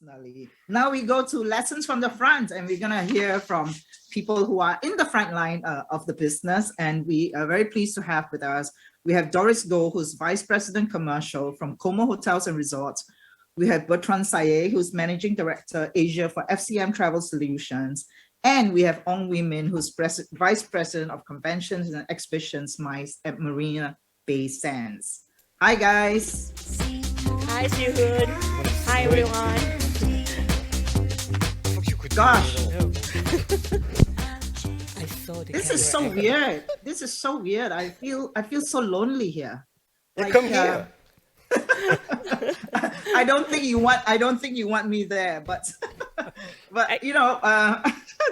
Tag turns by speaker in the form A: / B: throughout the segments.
A: personally. Now we go to lessons from the front, and we're gonna hear from people who are in the front line of the business. And we are very pleased to have with us, we have Doris Goh, who's Vice President Commercial from Como Hotels and Resorts. We have Bertrand Saillet, who's Managing Director Asia for FCM Travel Solutions. And we have Ong Wee Min, who's Vice President of Conventions and Exhibitions MICE at Marina Bay Sands. Hi, guys.
B: Hi, Hoon. Hi, everyone.
A: Gosh.
B: I saw the
A: This is so weird. This is so weird. I feel so lonely here.
C: Like, come here.
A: I don't think you want me there, but you know,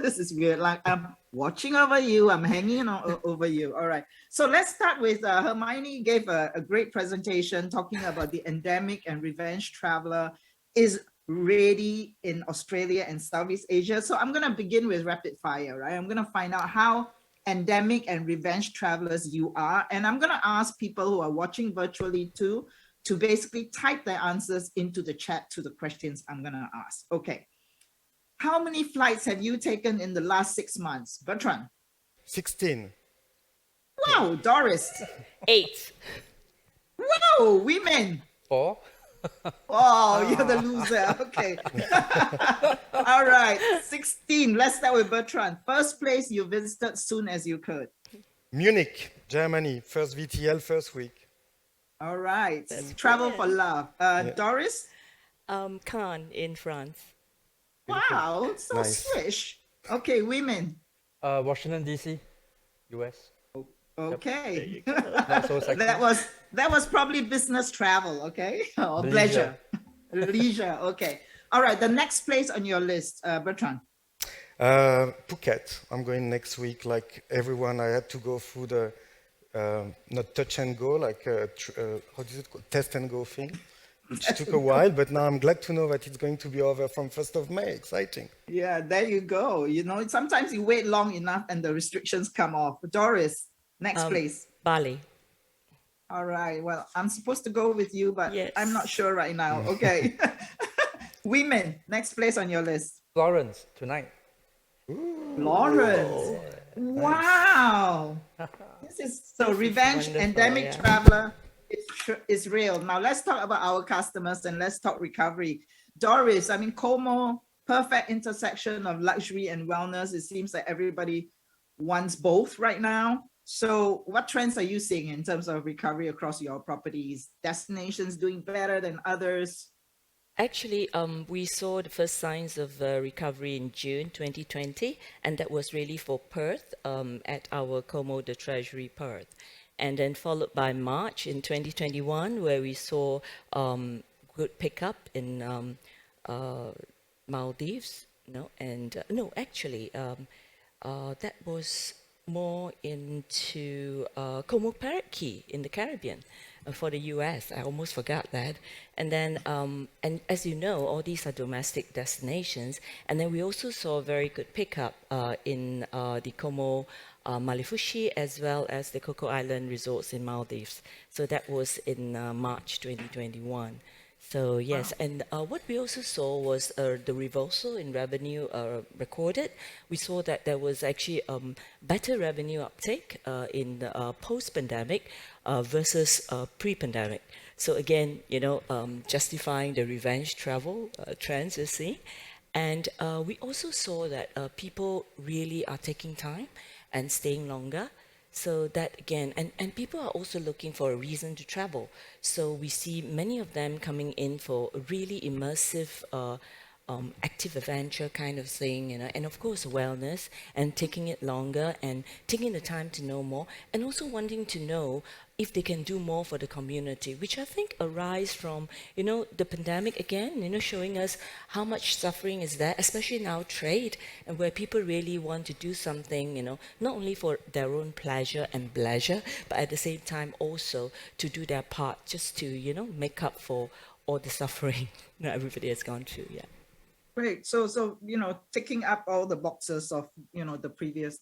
A: this is weird. Like, I'm watching over you, I'm hanging over you. All right. So let's start with Hermione gave a great presentation talking about the endemic and revenge traveler is ready in Australia and Southeast Asia. So I'm going to begin with rapid fire, right? I'm going to find out how endemic and revenge travelers you are. And I'm going to ask people who are watching virtually too, to basically type their answers into the chat to the questions I'm going to ask. Okay. How many flights have you taken in the last 6 months? Bertrand?
C: 16.
A: Wow. Doris?
B: 8.
A: Wow. Women?
D: 4.
A: Oh, you're the loser. Okay. All right. 16. Let's start with Bertrand. First place you visited soon as you could.
C: Munich, Germany. First VTL, first week.
A: All right. Travel for love. Doris?
B: Cannes in France.
A: Wow. So
C: Nice.
A: swish. Okay. Women?
D: Washington, D.C., U.S.
A: Okay.
D: Not so sexy.
A: That was probably business travel, okay? Or pleasure. Leisure, okay. All right, the next place on your list, Bertrand.
C: Phuket. I'm going next week. Like everyone, I had to go through the not touch and go, like how is it called? Test and go thing, which took a while. But now I'm glad to know that it's going to be over from 1st of May. Exciting.
A: Yeah, there you go. You know, sometimes you wait long enough and the restrictions come off. Doris, next place.
B: Bali.
A: All right. Well, I'm supposed to go with you, but
B: Yes.
A: I'm not sure right now. Okay. Women, next place on your list.
D: Florence, tonight.
A: Lawrence. Wow. This is so revenge
B: wonderful,
A: endemic
B: yeah.
A: traveler is real. Now let's talk about our customers and let's talk recovery. Doris, I mean, Como, perfect intersection of luxury and wellness. It seems like everybody wants both right now. So what trends are you seeing in terms of recovery across your properties? Destinations doing better than others?
B: Actually, we saw the first signs of recovery in June 2020, and that was really for Perth at our Como the Treasury Perth. And then followed by March in 2021, where we saw good pickup in Maldives. That was more into Como Parrot Key in the Caribbean for the US. I almost forgot that. And then, and as you know, all these are domestic destinations. And then we also saw a very good pickup in the Como Malifushi, as well as the Coco Island resorts in Maldives. So that was in March 2021. So yes, and what we also saw was the reversal in revenue recorded. We saw that there was actually better revenue uptake in the post-pandemic versus pre-pandemic. So again, you know, justifying the revenge travel trends you see. And we also saw that people really are taking time and staying longer. So that again, and people are also looking for a reason to travel. So we see many of them coming in for a really immersive, active adventure kind of thing, you know, and of course wellness and taking it longer and taking the time to know more and also wanting to know if they can do more for the community, which I think arise from, you know, the pandemic again, you know, showing us how much suffering is there, especially in our trade and where people really want to do something, you know, not only for their own pleasure and pleasure, but at the same time also to do their part just to, you know, make up for all the suffering that everybody has gone through, yeah.
A: Great. So you know, ticking up all the boxes of, you know, the previous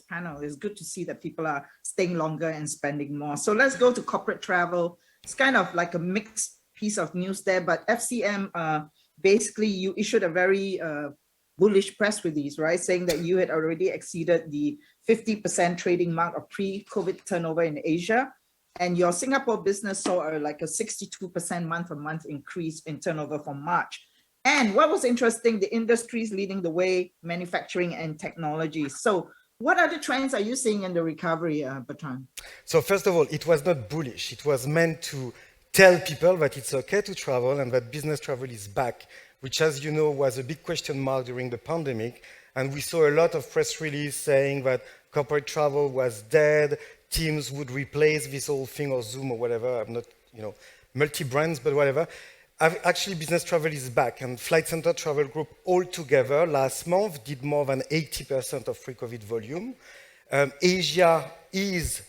A: panel, is good to see that people are staying longer and spending more. So let's go to corporate travel. It's kind of like a mixed piece of news there, but FCM basically you issued a very bullish press release, right? Saying that you had already exceeded the 50% trading mark of pre-COVID turnover in Asia. And your Singapore business saw like a 62% month-on-month increase in turnover from March. And what was interesting, the industries leading the way, manufacturing and technology. So what other trends are you seeing in the recovery, Bertrand?
C: So first of all, it was not bullish. It was meant to tell people that it's okay to travel and that business travel is back, which, as you know, was a big question mark during the pandemic. And we saw a lot of press releases saying that corporate travel was dead, Teams would replace this whole thing, or Zoom or whatever. I'm not, multi-brands, but whatever. Actually, business travel is back, and Flight Centre Travel Group altogether last month did more than 80% of pre-COVID volume. Asia is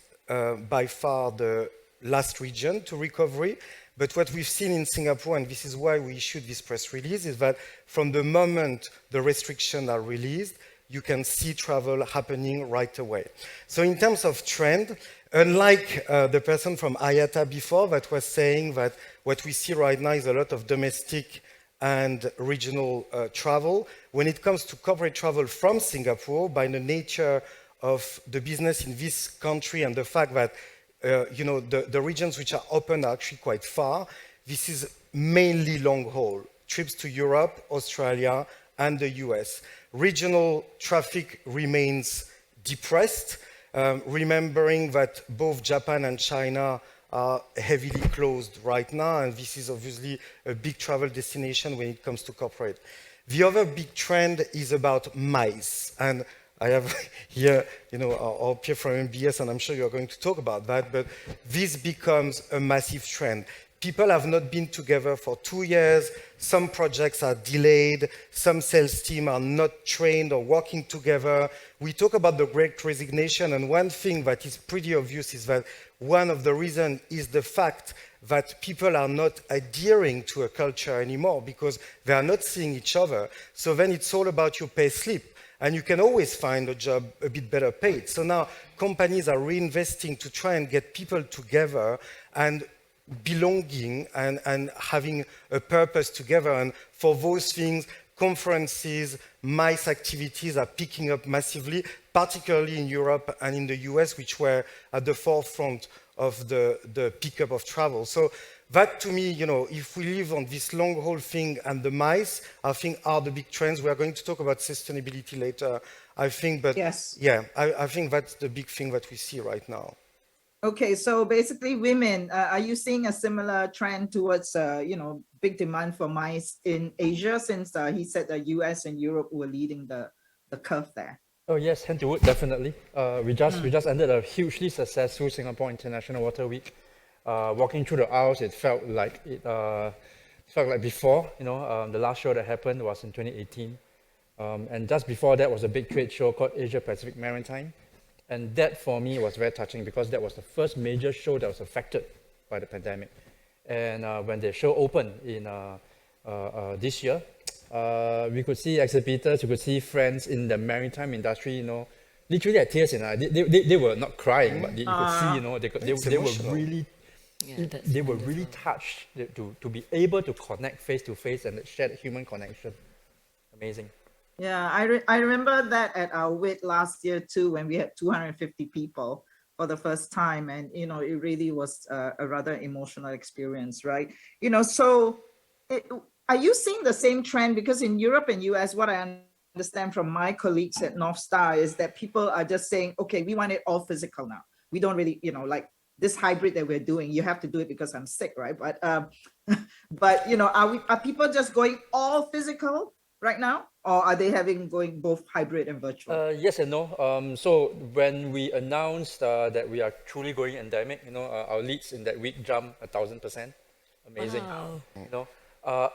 C: by far the last region to recovery. But what we've seen in Singapore, and this is why we issued this press release, is that from the moment the restrictions are released, you can see travel happening right away. So in terms of trend, unlike the person from IATA before that was saying that what we see right now is a lot of domestic and regional travel, when it comes to corporate travel from Singapore, by the nature of the business in this country and the fact that the regions which are open are actually quite far, this is mainly long haul, trips to Europe, Australia, and the US. Regional traffic remains depressed, remembering that both Japan and China are heavily closed right now, and this is obviously a big travel destination when it comes to corporate. The other big trend is about MICE, and I have here, our peer from MBS, and I'm sure you're going to talk about that, but this becomes a massive trend. People have not been together for 2 years. Some projects are delayed. Some sales team are not trained or working together. We talk about the Great Resignation, and one thing that is pretty obvious is that one of the reasons is the fact that people are not adhering to a culture anymore because they are not seeing each other. So then it's all about your pay slip. And you can always find a job a bit better paid. So now companies are reinvesting to try and get people together and belonging and having a purpose together. And for those things, conferences, MICE activities are picking up massively, particularly in Europe and in the US, which were at the forefront of the pickup of travel. So that, to me, if we live on this long haul thing and the MICE, I think are the big trends. We are going to talk about sustainability later, I think, but
A: yes.
C: Yeah, I think that's the big thing that we see right now.
A: Okay, so basically women, are you seeing a similar trend towards, big demand for MICE in Asia, since he said the US and Europe were leading the curve there?
D: Oh yes, hand to wood, definitely. We just ended a hugely successful Singapore International Water Week. Walking through the aisles, it felt like before. The last show that happened was in 2018, and just before that was a big trade show called Asia Pacific Maritime, and that for me was very touching because that was the first major show that was affected by the pandemic. And when the show opened in this year, we could see exhibitors, we could see friends in the maritime industry, literally had tears in eyes. They were not crying, but you could see, they were really.
B: Yeah,
D: they were really touched to be able to connect face to face and share the human connection. Amazing.
A: Yeah, I remember that at our WIT last year too, when we had 250 people for the first time, and it really was a rather emotional experience, right? So are you seeing the same trend? Because in Europe and US, what I understand from my colleagues at North Star is that people are just saying, okay, we want it all physical now. We don't really, like this hybrid that we're doing, you have to do it because I'm sick, right? But are people just going all physical right now, or are they going both hybrid and virtual?
D: Yes and no. So when we announced that we are truly going endemic, our leads in that week jumped 1,000%. Amazing.
B: Wow.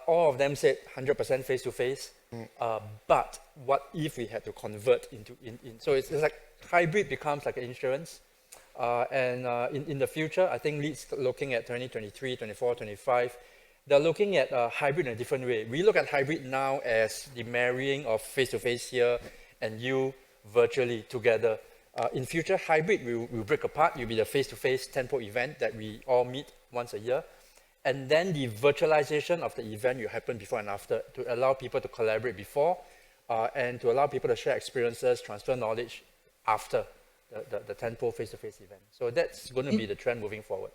D: All of them said 100% face to face. But what if we had to convert into so it's like hybrid becomes like an insurance. And in the future, I think leads looking at 2023, 24, 25, they're looking at hybrid in a different way. We look at hybrid now as the marrying of face-to-face here and you virtually together. In future, hybrid will break apart. You'll be the face-to-face tempo event that we all meet once a year. and then the virtualization of the event you happen before and after to allow people to collaborate before and to allow people to share experiences, transfer knowledge after the tentpole face-to-face event. So that's going to be the trend moving forward.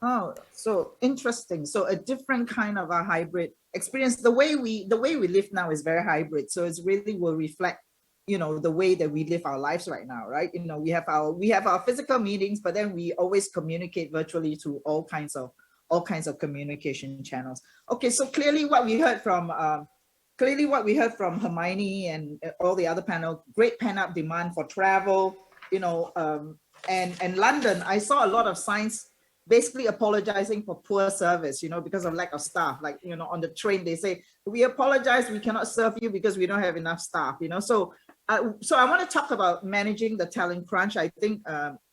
A: Oh, so interesting. So a different kind of a hybrid experience. The way we live now is very hybrid. So it's really will reflect, you know, the way that we live our lives right now, right? You know, we have our physical meetings, but then we always communicate virtually through all kinds of communication channels. Okay, so clearly what we heard from Hermione and all the other panel, great pent-up demand for travel, you know, and London. I saw a lot of signs basically apologizing for poor service, you know, because of lack of staff. Like, you know, on the train, they say, we apologize, we cannot serve you because we don't have enough staff, you know. So I want to talk about managing the talent crunch. I think,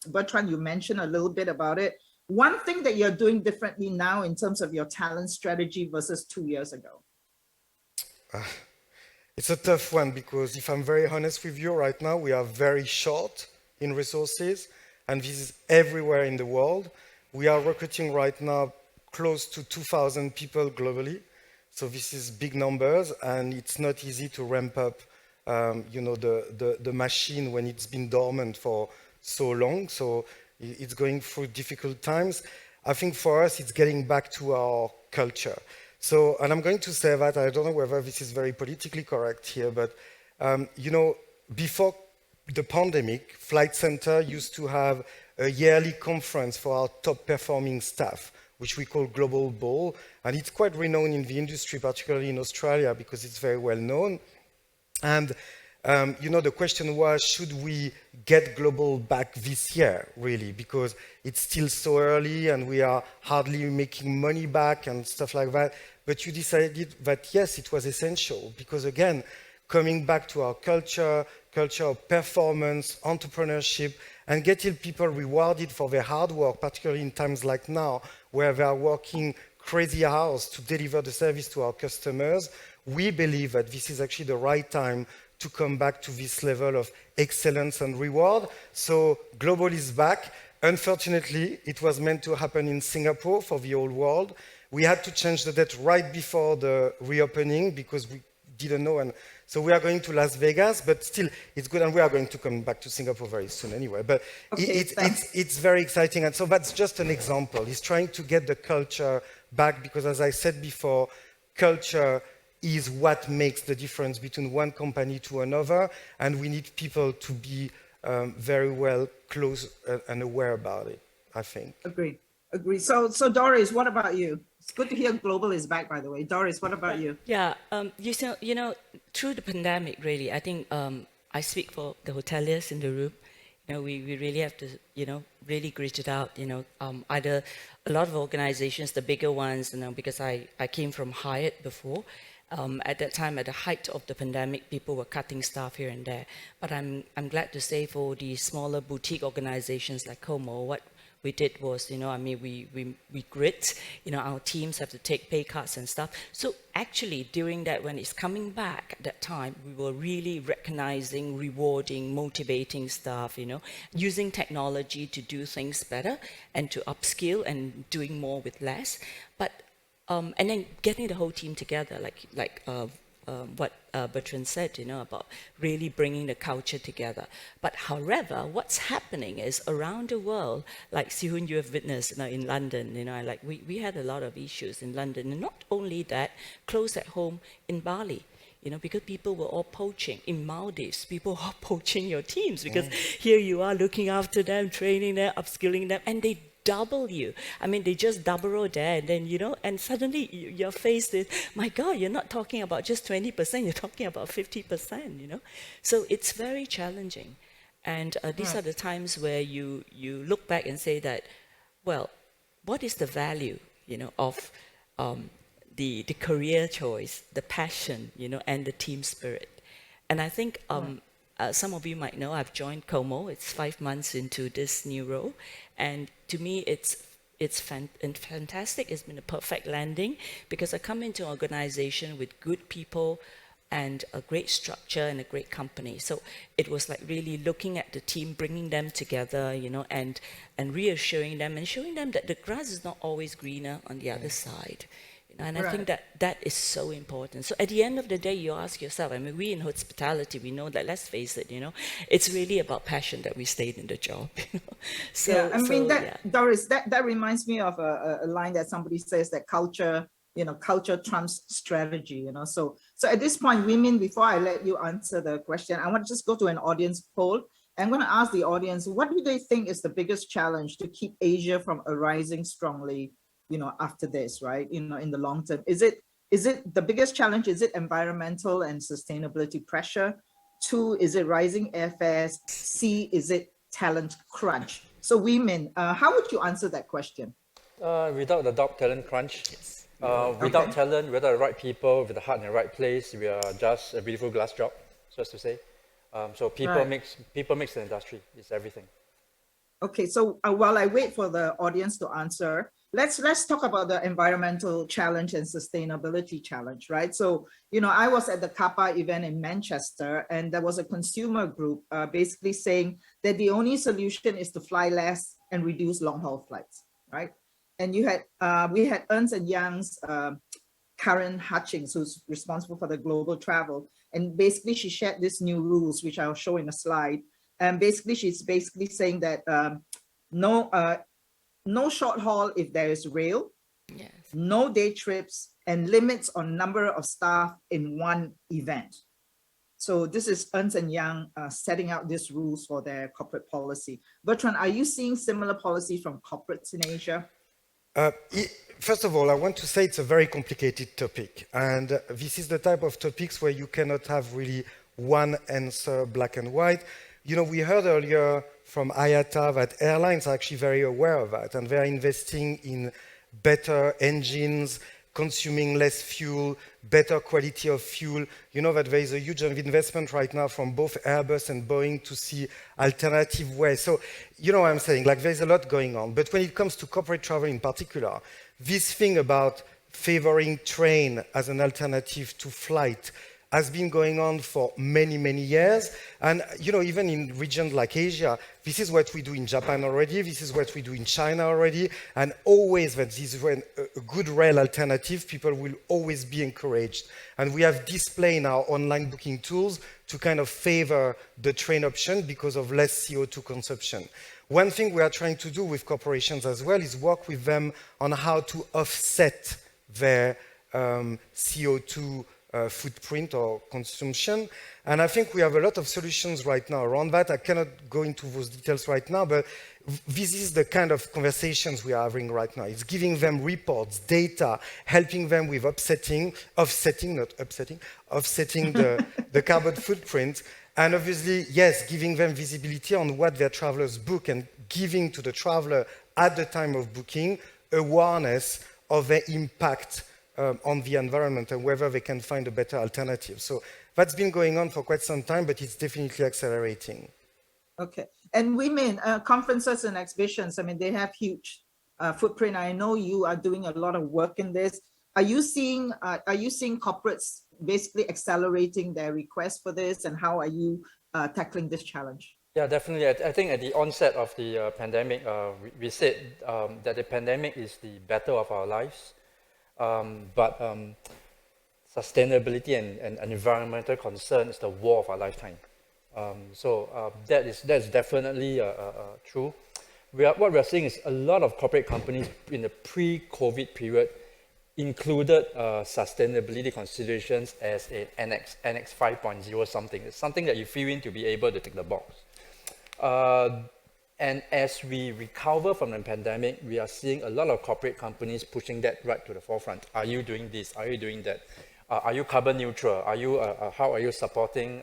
A: Bertrand, you mentioned a little bit about it. One thing that you're doing differently now in terms of your talent strategy versus 2 years ago.
C: It's a tough one because if I'm very honest with you right now, we are very short in resources, and this is everywhere in the world. We are recruiting right now close to 2,000 people globally. So this is big numbers, and it's not easy to ramp up, you know, the machine when it's been dormant for so long. So it's going through difficult times. I think for us, it's getting back to our culture. So, and I'm going to say that, I don't know whether this is very politically correct here, but, you know, before the pandemic, Flight Centre used to have a yearly conference for our top performing staff, which we call Global Ball. And it's quite renowned in the industry, particularly in Australia, because it's very well known. And, you know, the question was, should we get Global back this year, really? Because it's still so early and we are hardly making money back and stuff like that. But you decided that, yes, it was essential because, again, coming back to our culture of performance, entrepreneurship, and getting people rewarded for their hard work, particularly in times like now, where they are working crazy hours to deliver the service to our customers, we believe that this is actually the right time to come back to this level of excellence and reward. So Global is back. Unfortunately, it was meant to happen in Singapore for the whole world. We had to change the date right before the reopening because we didn't know, and so we are going to Las Vegas, but still it's good, and we are going to come back to Singapore very soon anyway. But okay, it's very exciting, and so that's just an example. It's trying to get the culture back because, as I said before, culture is what makes the difference between one company to another, and we need people to be very well close and aware about it, I think.
A: Agree. So Doris, what about you? It's good to hear Global is back, by the way. Doris, what about you?
B: Yeah, you know, through the pandemic, really, I think I speak for the hoteliers in the room. You know, we really have to, you know, really grit it out. You know, either a lot of organizations, the bigger ones, you know, because I came from Hyatt before. At that time, at the height of the pandemic, people were cutting staff here and there. But I'm glad to say for the smaller boutique organizations like Como, what we did was, you know, I mean, we grit, you know, our teams have to take pay cuts and stuff. So actually during that, when it's coming back at that time, we were really recognizing, rewarding, motivating staff, you know, using technology to do things better and to upskill and doing more with less. But, and then getting the whole team together, like what Bertrand said, you know, about really bringing the culture together. But however, what's happening is around the world, like Siew, you have witnessed, you know, in London, you know, like we had a lot of issues in London, and not only that, close at home in Bali. You know, because people were all poaching. In Maldives, people are poaching your teams because here you are looking after them, training them, upskilling them, and they double you. I mean, they just double there, and then, you know, and suddenly you're faced with, my God, you're not talking about just 20%, you're talking about 50%, you know. So it's very challenging. And these are the times where you look back and say that, well, what is the value, you know, of the career choice, the passion, you know, and the team spirit. And I think some of you might know I've joined Como. It's 5 months into this new role, and to me it's fantastic. It's been a perfect landing because I come into an organization with good people, and a great structure and a great company. So it was like really looking at the team, bringing them together, you know, and reassuring them and showing them that the grass is not always greener on the other side. You know, and I think that is so important. So at the end of the day, you ask yourself, I mean, we in hospitality, we know that, let's face it, you know, it's really about passion that we stayed in the job. You know? So,
A: yeah, I mean, Doris, that reminds me of a line that somebody says that culture, you know, culture trumps strategy, you know. So at this point, women, before I let you answer the question, I want to just go to an audience poll. I'm going to ask the audience, what do they think is the biggest challenge to keep Asia from arising strongly, you know, after this, right? You know, in the long term, is it the biggest challenge? Is it environmental and sustainability pressure? 2, is it rising airfares? C, is it talent crunch? So women, how would you answer that question?
D: Without the doubt, talent crunch. Without talent, without the right people, with the heart in the right place, we are just a beautiful glass job, so as to say. So people makes the industry. It's everything.
A: Okay, so while I wait for the audience to answer, let's talk about the environmental challenge and sustainability challenge, right? So, you know, I was at the CAPA event in Manchester, and there was a consumer group basically saying that the only solution is to fly less and reduce long-haul flights, right? And we had Ernst & Young's Karen Hutchings, who's responsible for the global travel. And basically she shared these new rules, which I'll show in a slide. And basically she's basically saying that no short haul if there is rail,
B: Yes.
A: no day trips, and limits on number of staff in one event. So this is Ernst & Young setting out these rules for their corporate policy. Bertrand, are you seeing similar policies from corporates in Asia?
C: First of all, I want to say it's a very complicated topic. And this is the type of topics where you cannot have really one answer, black and white. You know, we heard earlier from IATA that airlines are actually very aware of that, and they're investing in better engines, consuming less fuel, better quality of fuel. You know that there is a huge investment right now from both Airbus and Boeing to see alternative ways. So, you know what I'm saying, like there's a lot going on. But when it comes to corporate travel in particular, this thing about favoring train as an alternative to flight has been going on for many, many years. And, you know, even in regions like Asia, this is what we do in Japan already, this is what we do in China already, and always when this is when a good rail alternative, people will always be encouraged. And we have display in our online booking tools to kind of favor the train option because of less CO2 consumption. One thing we are trying to do with corporations as well is work with them on how to offset their CO2 footprint or consumption. And I think we have a lot of solutions right now around that. I cannot go into those details right now, but this is the kind of conversations we are having right now. It's giving them reports, data, helping them with offsetting the carbon footprint. And obviously, yes, giving them visibility on what their travelers book and giving to the traveler at the time of booking awareness of their impact on the environment and whether they can find a better alternative. So that's been going on for quite some time, but it's definitely accelerating.
A: Okay. And women, conferences and exhibitions, I mean, they have huge footprint. I know you are doing a lot of work in this. Are you seeing corporates basically accelerating their request for this, and how are you tackling this challenge?
D: Yeah, definitely. I think at the onset of the pandemic, we said that the pandemic is the battle of our lives. But sustainability and environmental concern is the war of our lifetime. So that's definitely true. What we are seeing is a lot of corporate companies in the pre-COVID period included sustainability considerations as an Annex 5.0 something. It's something that you fill in to be able to tick the box. And as we recover from the pandemic, we are seeing a lot of corporate companies pushing that right to the forefront. Are you doing this? Are you doing that? Are you carbon neutral? Are you? How are you supporting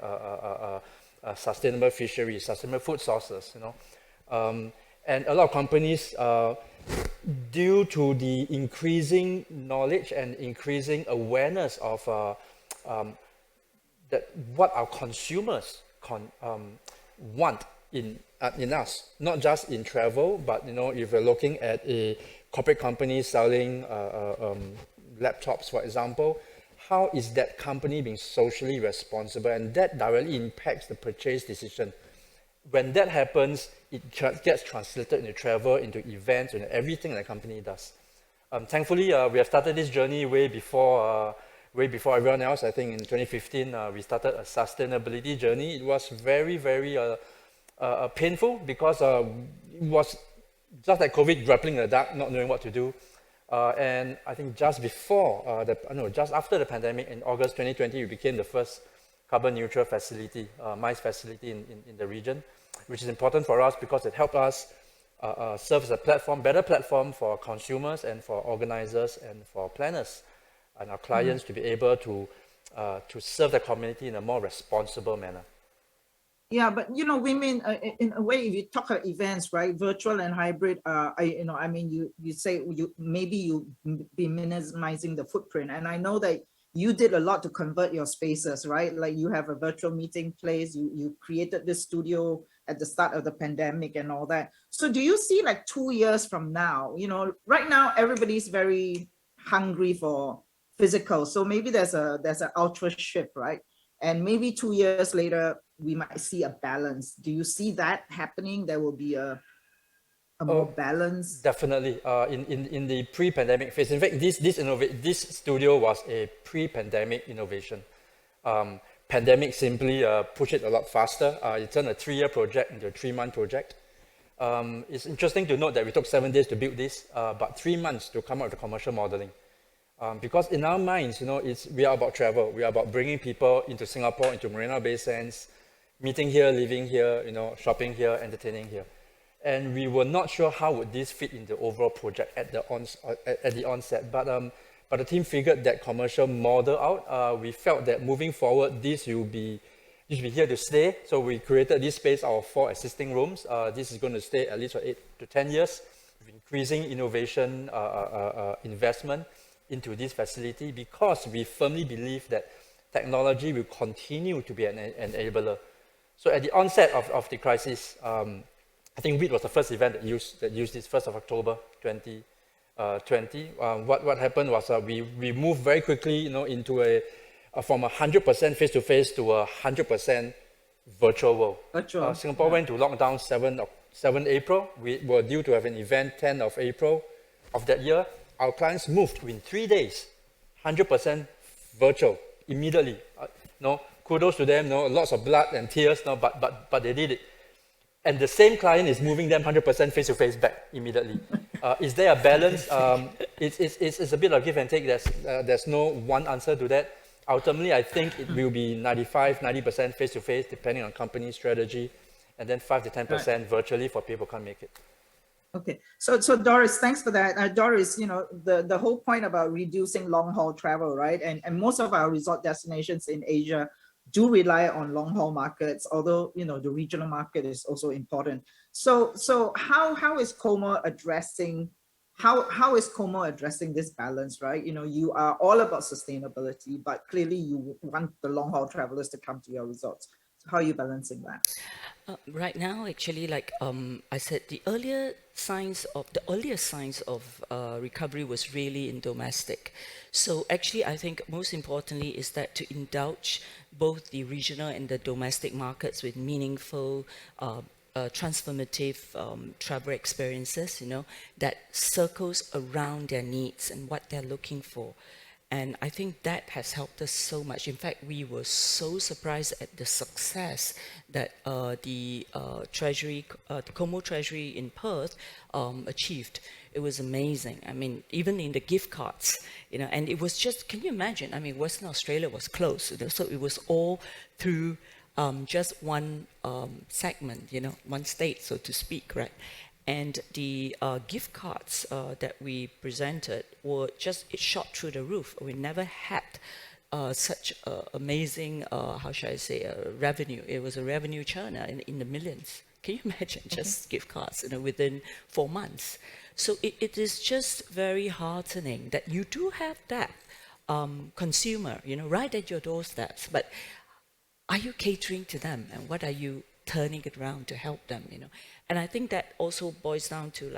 D: sustainable fisheries, sustainable food sources? You know, and a lot of companies, due to the increasing knowledge and increasing awareness of that what our consumers want in us, not just in travel, but you know, if you're looking at a corporate company selling laptops, for example, how is that company being socially responsible, and that directly impacts the purchase decision. When that happens, it gets translated into travel, into events, into everything the company does. Thankfully, we have started this journey way before everyone else. I think in 2015, we started a sustainability journey. It was very, very painful because it was just like COVID, grappling in the dark, not knowing what to do. And I think just after the pandemic, in August 2020, we became the first carbon neutral facility, MICE facility in the region, which is important for us because it helped us serve as a better platform for consumers and for organizers and for planners and our clients to be able to serve the community in a more responsible manner.
A: Yeah, but women, in a way, if you talk about events, right, virtual and hybrid, you say you be minimizing the footprint, and I know that you did a lot to convert your spaces, right? Like you have a virtual meeting place, you created this studio at the start of the pandemic and all that. So do you see like 2 years from now, right now everybody's very hungry for physical, so maybe there's an ultra shift, right? And maybe 2 years later, we might see a balance. Do you see that happening? There will be a more balance?
D: Definitely. In the pre-pandemic phase, in fact, this studio was a pre-pandemic innovation. Pandemic simply pushed it a lot faster. It turned a 3-year project into a 3-month project. It's interesting to note that we took 7 days to build this, but 3 months to come up with the commercial modeling. Because in our minds, we are about travel. We are about bringing people into Singapore, into Marina Bay Sands, meeting here, living here, shopping here, entertaining here. And we were not sure how would this fit in the overall project at the onset. But the team figured that commercial model out. We felt that moving forward, this will be here to stay. So we created this space, our 4 existing rooms. This is going to stay at least for 8 to 10 years, with increasing innovation investment into this facility, because we firmly believe that technology will continue to be an enabler. So at the onset of the crisis, I think WIT was the first event that used this 1st of October 2020. What happened was we moved very quickly, into from 100% face-to-face to 100% virtual world. Singapore went to lockdown 7 April. We were due to have an event 10 of April of that year. Our clients moved within 3 days, 100% virtual immediately. Kudos to them. Lots of blood and tears. But they did it. And the same client is moving them 100% face-to-face back immediately. Is there a balance? It's a bit of give and take. There's no one answer to that. Ultimately, I think it will be 90% face-to-face, depending on company strategy, and then 5 to 10% virtually for people who can't make it.
A: Okay, so Doris, thanks for that. Doris, the whole point about reducing long-haul travel, right? And most of our resort destinations in Asia do rely on long-haul markets, although the regional market is also important. So how is Como addressing this balance, right? You are all about sustainability, but clearly you want the long-haul travelers to come to your resorts. So how are you balancing that?
B: Right now, actually, like I said, the earliest signs of recovery was really in domestic. So actually, I think most importantly is that to indulge both the regional and the domestic markets with meaningful, transformative travel experiences, that circles around their needs and what they're looking for. And I think that has helped us so much. In fact, we were so surprised at the success that the Como Treasury in Perth achieved. It was amazing. I mean, even in the gift cards, and it was just, can you imagine? I mean, Western Australia was closed, so it was all through just one segment, one state, so to speak, right? And the gift cards that we presented were it shot through the roof. We never had such amazing, revenue. It was a revenue churner in the millions. Can you imagine just gift cards, within 4 months? So it is just very heartening that you do have that consumer, right at your doorsteps. But are you catering to them, and what are you turning it around to help them? And I think that also boils down to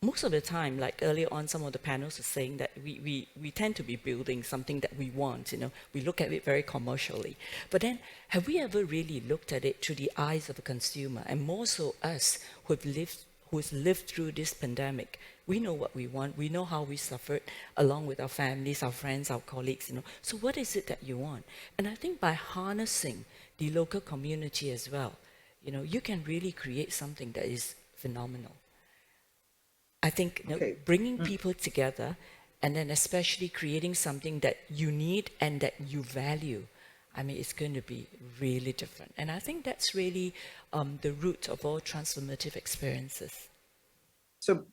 B: most of the time, like earlier on, some of the panels were saying that we tend to be building something that we want, we look at it very commercially. But then, have we ever really looked at it through the eyes of a consumer? And more so us who's lived through this pandemic, we know what we want, we know how we suffered, along with our families, our friends, our colleagues, So what is it that you want? And I think by harnessing the local community as well, you can really create something that is phenomenal. I think bringing people together, and then especially creating something that you need and that you value, it's going to be really different. And I think that's really the root of all transformative experiences.
A: So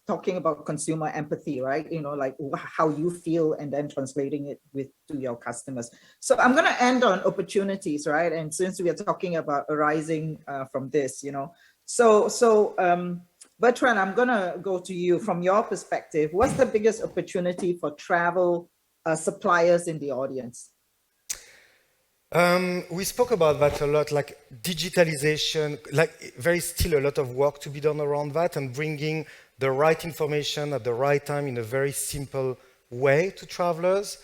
A: talking about consumer empathy, right? Like how you feel and then translating it to your customers. So I'm going to end on opportunities, right? And since we are talking about arising from this, So Bertrand, I'm going to go to you. From your perspective, what's the biggest opportunity for travel suppliers in the audience?
C: We spoke about that a lot, like digitalization, like still a lot of work to be done around that, and bringing the right information at the right time in a very simple way to travelers.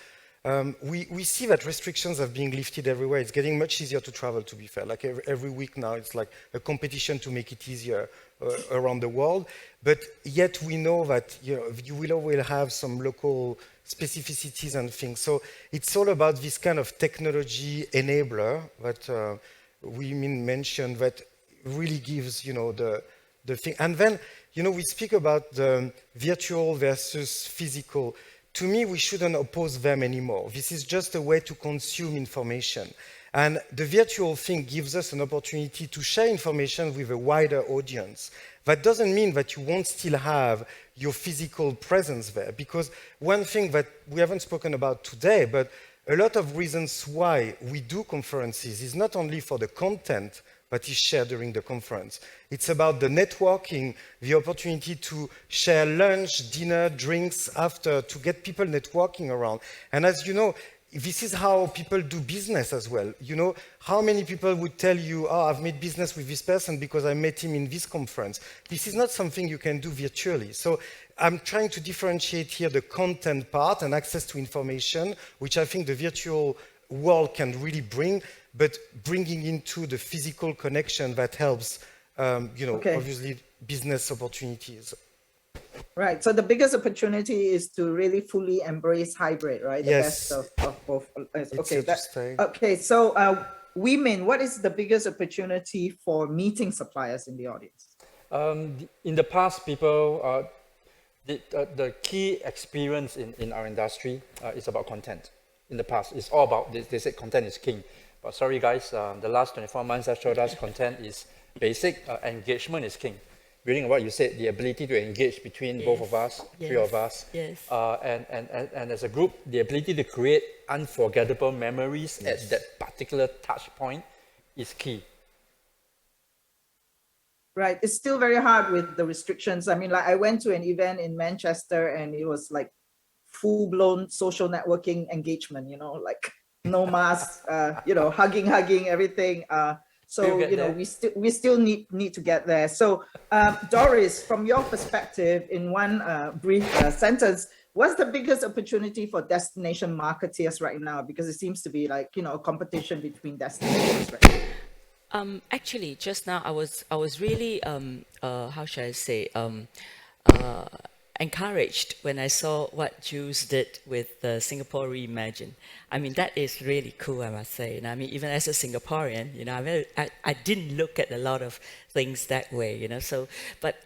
C: We see that restrictions are being lifted everywhere. It's getting much easier to travel, to be fair. Like every week now, it's like a competition to make it easier around the world. But yet we know that you will always have some local specificities and things. So it's all about this kind of technology enabler that we mentioned that really gives, the thing. And then, we speak about the virtual versus physical. To me, we shouldn't oppose them anymore. This is just a way to consume information. And the virtual thing gives us an opportunity to share information with a wider audience. That doesn't mean that you won't still have your physical presence there, because one thing that we haven't spoken about today, but a lot of reasons why we do conferences is not only for the content that is shared during the conference. It's about the networking, the opportunity to share lunch, dinner, drinks after, to get people networking around. And as you know, this is how people do business as well. How many people would tell you, oh, I've made business with this person because I met him in this conference. This is not something you can do virtually. So I'm trying to differentiate here the content part and access to information, which I think the virtual world can really bring, but bringing into the physical connection that helps, obviously business opportunities.
A: Right. So the biggest opportunity is to really fully embrace hybrid, right? The
C: yes.
A: best of both.
C: Okay.
A: Okay. So women, what is the biggest opportunity for meeting suppliers in the audience?
D: In the past, people, the key experience in our industry is about content. In the past, it's all about, they said content is king. But sorry guys, the last 24 months have showed us content is basic, engagement is king. Building on what you said, the ability to engage between both of us, three of us, and as a group, the ability to create unforgettable memories at that particular touch point is key.
A: Right. It's still very hard with the restrictions. I went to an event in Manchester and it was like full-blown social networking engagement, like no mask, hugging everything. So we still need to get there. So Doris, from your perspective, in one brief sentence, what's the biggest opportunity for destination marketeers right now? Because it seems to be like a competition between destinations right now.
B: Actually, just now I was really how should I say encouraged when I saw what Jules did with Singapore Reimagine. That is really cool, I must say. And even as a Singaporean, I didn't look at a lot of things that way, So, but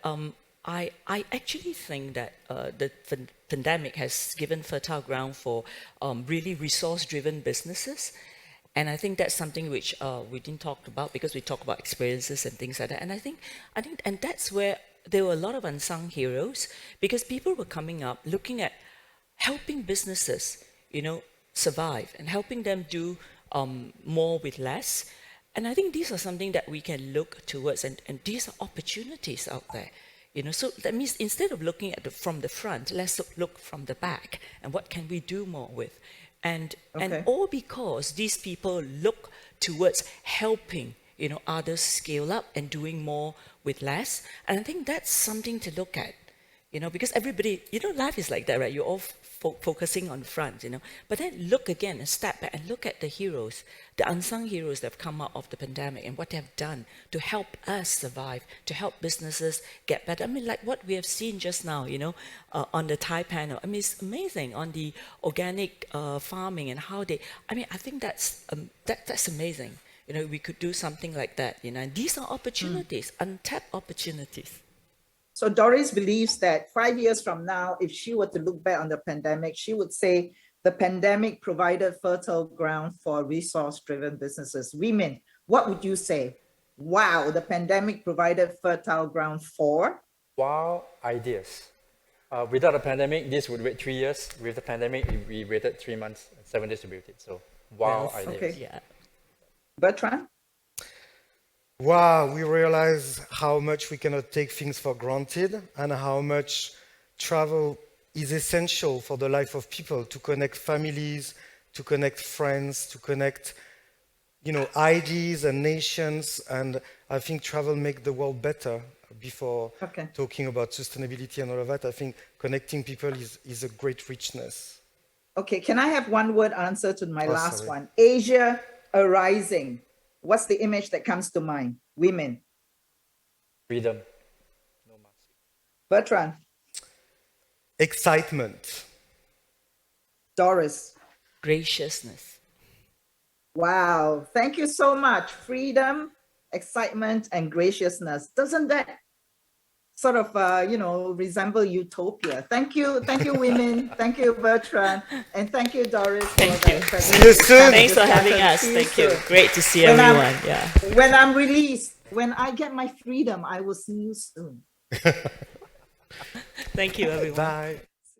B: I actually think that the pandemic has given fertile ground for really resource-driven businesses. And I think that's something which we didn't talk about because we talk about experiences and things like that. And I think that's where there were a lot of unsung heroes because people were coming up looking at helping businesses, survive and helping them do more with less. And I think these are something that we can look towards, and these are opportunities out there. So that means instead of looking at from the front, let's look from the back and what can we do more with. And all because these people look towards helping others scale up and doing more with less. And I think that's something to look at. You know, because everybody, you know, life is like that, right? You're all focusing on front, you know. But then look again and step back and look at the heroes, the unsung heroes that have come out of the pandemic and what they have done to help us survive, to help businesses get better. I mean, like what we have seen just now, you know, on the Thai panel. I mean, it's amazing on the organic farming and how they, I mean, I think that's amazing. You know, we could do something like that, you know, and these are opportunities, untapped opportunities.
A: So Doris believes that 5 years from now, if she were to look back on the pandemic, she would say the pandemic provided fertile ground for resource-driven businesses. Women, what would you say? Wow, the pandemic provided fertile ground for?
D: Wow, ideas. Without a pandemic, this would wait 3 years. With the pandemic, we waited 3 months and 7 days to build it. So, wow, ideas.
A: Okay.
B: Yeah.
A: Bertrand?
C: Wow, we realize how much we cannot take things for granted and how much travel is essential for the life of people, to connect families, to connect friends, to connect, you know, ideas and nations. And I think travel makes the world better. Before talking about sustainability and all of that, I think connecting people is a great richness.
A: Okay, can I have one word answer to my last one? Asia arising. What's the image that comes to mind? Women.
D: Freedom. No mask.
A: Bertrand.
C: Excitement.
A: Doris.
B: Graciousness.
A: Wow, thank you so much. Freedom, excitement, and graciousness. Doesn't that sort of, you know, resemble utopia? Thank you, women. Thank you, Bertrand, and thank you, Doris.
B: Thank you.
C: See you soon.
B: Thanks for having us. Thank you. Great to see everyone. Yeah.
A: When I'm released, when I get my freedom, I will see you soon.
B: Thank you, everyone.
C: Bye.